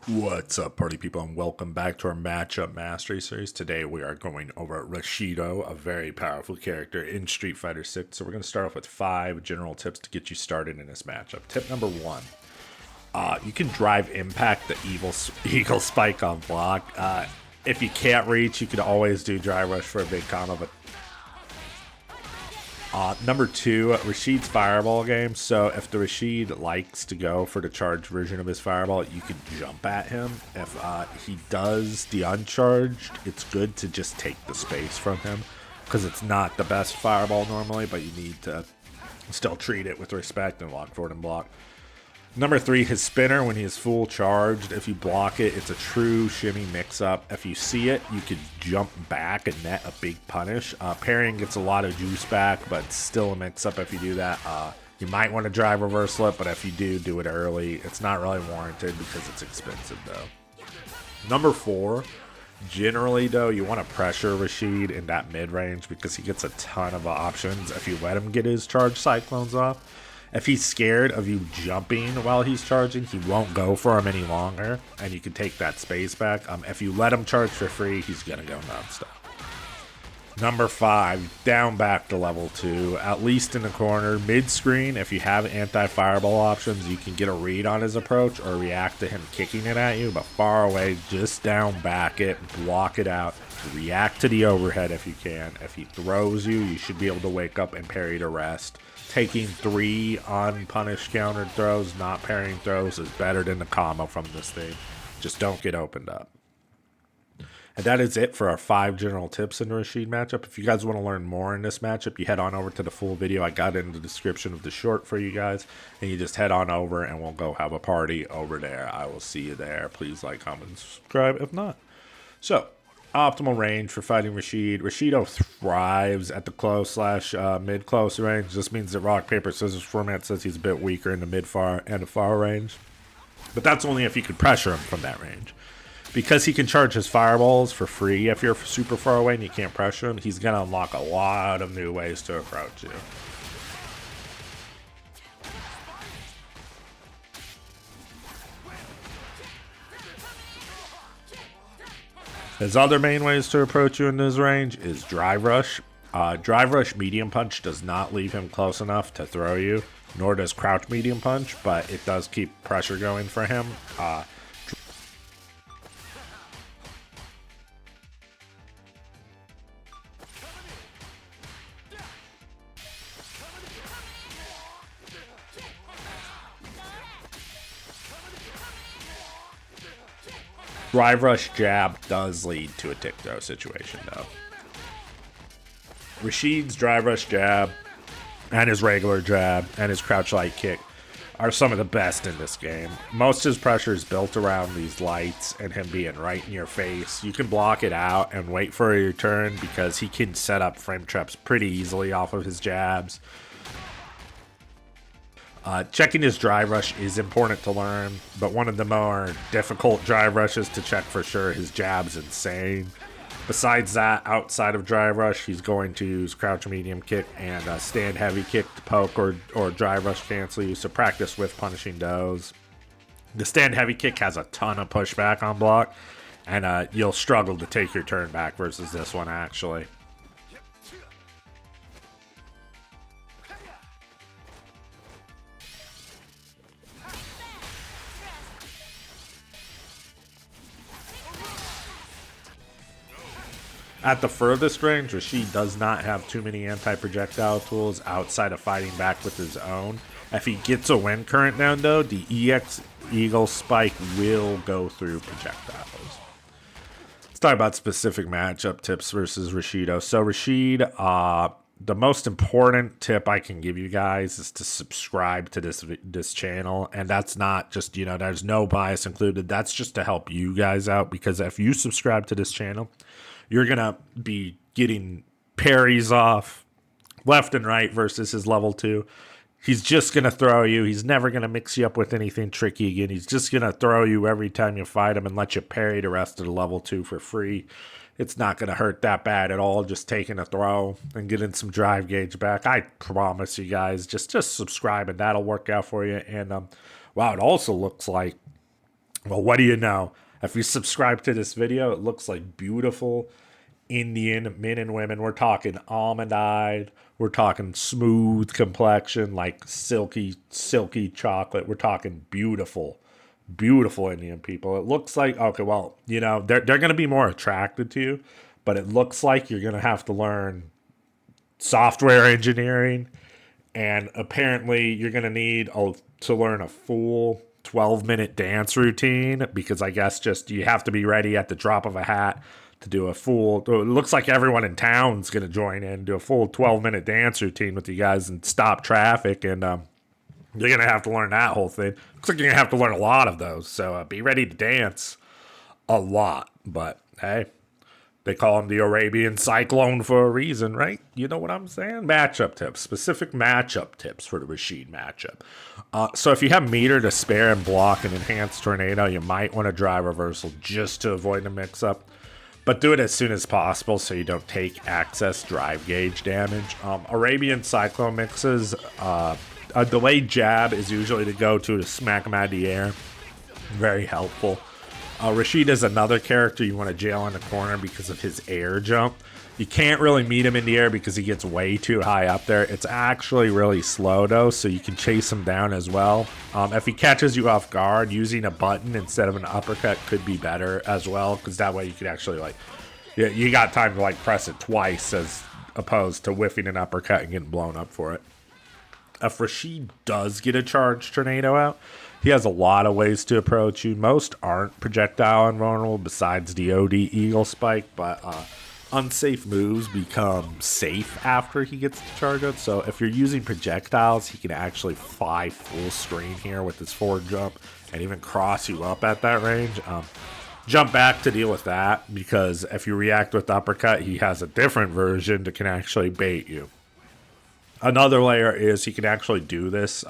What's up, party people, and welcome back to our matchup mastery series. Today we are going over Rashido, a very powerful character in Street Fighter 6. So we're going to start off with 5 general tips to get you started in this matchup. Tip number 1. You can drive impact the Eagle Spike on block. If you can't reach, you can always do drive rush for a big combo, but number 2, Rashid's fireball game. So if the Rashid likes to go for the charged version of his fireball, you can jump at him. If he does the uncharged, it's good to just take the space from him because it's not the best fireball normally, but you need to still treat it with respect and walk forward and block. Number 3, his spinner when he is full charged. If you block it, it's a true shimmy mix-up. If you see it, you can jump back and net a big punish. Parrying gets a lot of juice back, but it's still a mix-up if you do that. You might want to drive reversal it, but if you do it early. It's not really warranted because it's expensive, though. Number 4, generally, though, you want to pressure Rashid in that mid-range because he gets a ton of options if you let him get his charged cyclones off. If he's scared of you jumping while he's charging, he won't go for him any longer, and you can take that space back. If you let him charge for free, he's going to go nonstop. Number 5, down back to level 2, at least in the corner. Mid-screen, if you have anti-fireball options, you can get a read on his approach or react to him kicking it at you, but far away, just down back it, block it out, react to the overhead if you can. If he throws you, you should be able to wake up and parry to rest. Taking 3 unpunished countered throws, not parrying throws, is better than the combo from this thing. Just don't get opened up. And that is it for our 5 general tips in the Rashid matchup. If you guys want to learn more in this matchup, you head on over to the full video. I got it in the description of the short for you guys. And you just head on over and we'll go have a party over there. I will see you there. Please like, comment, and subscribe if not. So, optimal range for fighting Rashid. Rashido thrives at the close / mid close range. This means that rock paper scissors format says he's a bit weaker in the mid far and the far range, but that's only if you could pressure him from that range. Because he can charge his fireballs for free if you're super far away and you can't pressure him, he's gonna unlock a lot of new ways to approach you. His other main ways to approach you in this range is Drive Rush. Drive Rush Medium Punch does not leave him close enough to throw you, nor does Crouch Medium Punch, but it does keep pressure going for him. Drive Rush Jab does lead to a tick throw situation, though. Rashid's Drive Rush Jab and his regular jab and his Crouch Light Kick are some of the best in this game. Most of his pressure is built around these lights and him being right in your face. You can block it out and wait for your turn because he can set up frame traps pretty easily off of his jabs. Checking his drive rush is important to learn, but one of the more difficult drive rushes to check for sure. His jab's insane. Besides that, outside of drive rush, he's going to use crouch medium kick and stand heavy kick to poke or drive rush cancel you, so practice with punishing those. The stand heavy kick has a ton of pushback on block, and you'll struggle to take your turn back versus this one actually. At the furthest range, Rashid does not have too many anti-projectile tools outside of fighting back with his own. If he gets a wind current down, though, the EX Eagle Spike will go through projectiles. Let's talk about specific matchup tips versus Rashido. So Rashid, the most important tip I can give you guys is to subscribe to this channel, and that's not just, there's no bias included. That's just to help you guys out, because if you subscribe to this channel, you're going to be getting parries off left and right versus his level 2. He's just going to throw you. He's never going to mix you up with anything tricky again. He's just going to throw you every time you fight him and let you parry the rest of the level 2 for free. It's not going to hurt that bad at all, just taking a throw and getting some drive gauge back. I promise you guys, just subscribe and that'll work out for you. And wow, it also looks like Well, what do you know? If you subscribe to this video, it looks like beautiful Indian men and women. We're talking almond-eyed. We're talking smooth complexion, like silky, silky chocolate. We're talking beautiful, beautiful Indian people. It looks like, okay, well, you know, they're going to be more attracted to you, but it looks like you're going to have to learn software engineering, and apparently you're going to need to learn a full 12-minute dance routine, because I guess just you have to be ready at the drop of a hat to do a full, it looks like everyone in town's going to join in, do a full 12-minute dance routine with you guys and stop traffic, and you're going to have to learn that whole thing. Looks like you're going to have to learn a lot of those, so be ready to dance a lot. But hey, they call him the Arabian Cyclone for a reason, right? You know what I'm saying? Matchup tips, specific matchup tips for the Rashid matchup. So if you have meter to spare and block an enhanced tornado, you might want to drive reversal just to avoid a mix-up. But do it as soon as possible so you don't take excess drive gauge damage. Arabian Cyclone mixes, a delayed jab is usually the go-to to smack him out of the air. Very helpful. Rashid is another character you want to jail in the corner because of his air jump. You can't really meet him in the air because he gets way too high up there. It's actually really slow though, so you can chase him down as well. If he catches you off guard, using a button instead of an uppercut could be better as well, because that way you could actually, like, you got time to, like, press it twice as opposed to whiffing an uppercut and getting blown up for it. If Rashid does get a charged tornado out, he has a lot of ways to approach you. Most aren't projectile invulnerable besides the OD Eagle Spike, but unsafe moves become safe after he gets the charge out. So if you're using projectiles, he can actually fly full screen here with his forward jump and even cross you up at that range. Jump back to deal with that, because if you react with uppercut, he has a different version that can actually bait you. Another layer is he can actually do this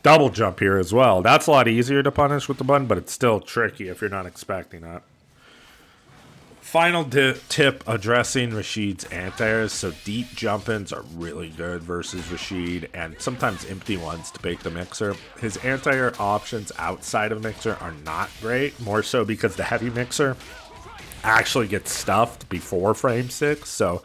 double jump here as well. That's a lot easier to punish with the button, but it's still tricky if you're not expecting that. Final tip addressing Rashid's anti-airs. So deep jump-ins are really good versus Rashid, and sometimes empty ones to bait the mixer. His anti-air options outside of mixer are not great, more so because the heavy mixer actually gets stuffed before frame 6. So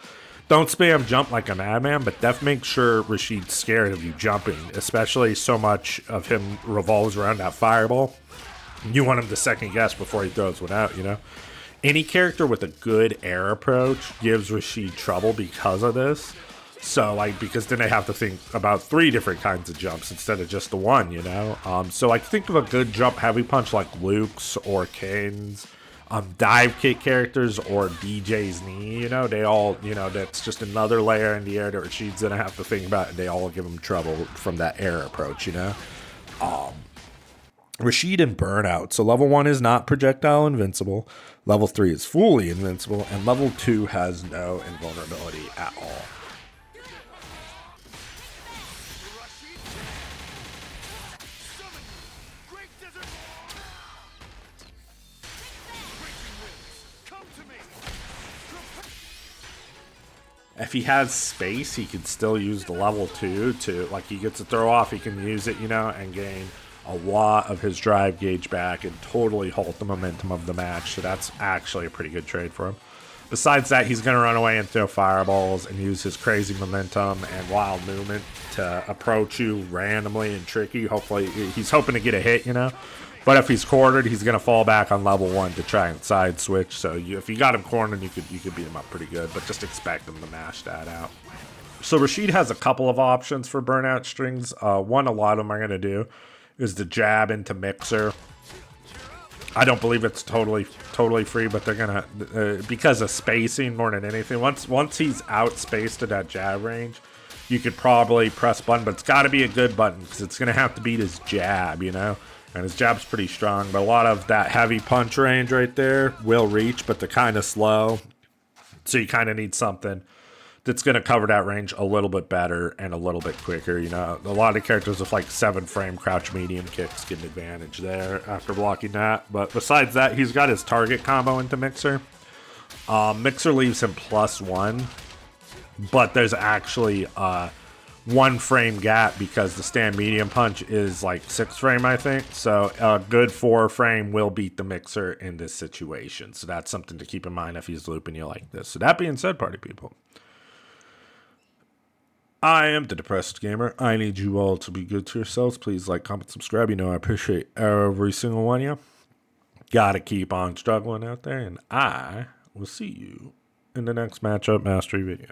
don't spam jump like a madman, but definitely make sure Rashid's scared of you jumping, especially so much of him revolves around that fireball. You want him to second guess before he throws one out, you know? Any character with a good air approach gives Rashid trouble because of this. So, like, because then they have to think about 3 different kinds of jumps instead of just the one, you know? So, like, think of a good jump heavy punch like Luke's or Kane's. Dive kick characters or DJ's knee, you know, they all, you know, that's just another layer in the air that Rashid's gonna have to think about, and they all give him trouble from that air approach, you know. Rashid and burnout. So level 1 is not projectile invincible, level 3 is fully invincible, and level 2 has no invulnerability at all. If he has space, he can still use the level 2 to, like, he gets a throw off, he can use it, you know, and gain a lot of his drive gauge back and totally halt the momentum of the match. So that's actually a pretty good trade for him. Besides that, he's going to run away and throw fireballs and use his crazy momentum and wild movement to approach you randomly and tricky. Hopefully, he's hoping to get a hit, you know. But if he's cornered, he's going to fall back on level 1 to try and side switch. So if you got him cornered, you could beat him up pretty good. But just expect him to mash that out. So Rashid has a couple of options for burnout strings. One a lot of them are going to do is the jab into mixer. I don't believe it's totally free, but they're going to, because of spacing more than anything. Once he's out spaced at that jab range, you could probably press button, but it's got to be a good button because it's going to have to beat his jab, you know? And his jab's pretty strong, but a lot of that heavy punch range right there will reach, but they're kind of slow. So you kind of need something that's going to cover that range a little bit better and a little bit quicker. You know, a lot of characters with like 7-frame crouch medium kicks get an advantage there after blocking that. But besides that, he's got his target combo into Mixer. Mixer leaves him +1, but there's actually 1 frame gap because the stand medium punch is like 6 frame, I think. So a good 4 frame will beat the mixer in this situation. So that's something to keep in mind if he's looping you like this. So that being said, party people, I am the Depressed Gamer. I need you all to be good to yourselves. Please like, comment, subscribe. You know I appreciate every single one of you. Gotta keep on struggling out there, and I will see you in the next matchup mastery video.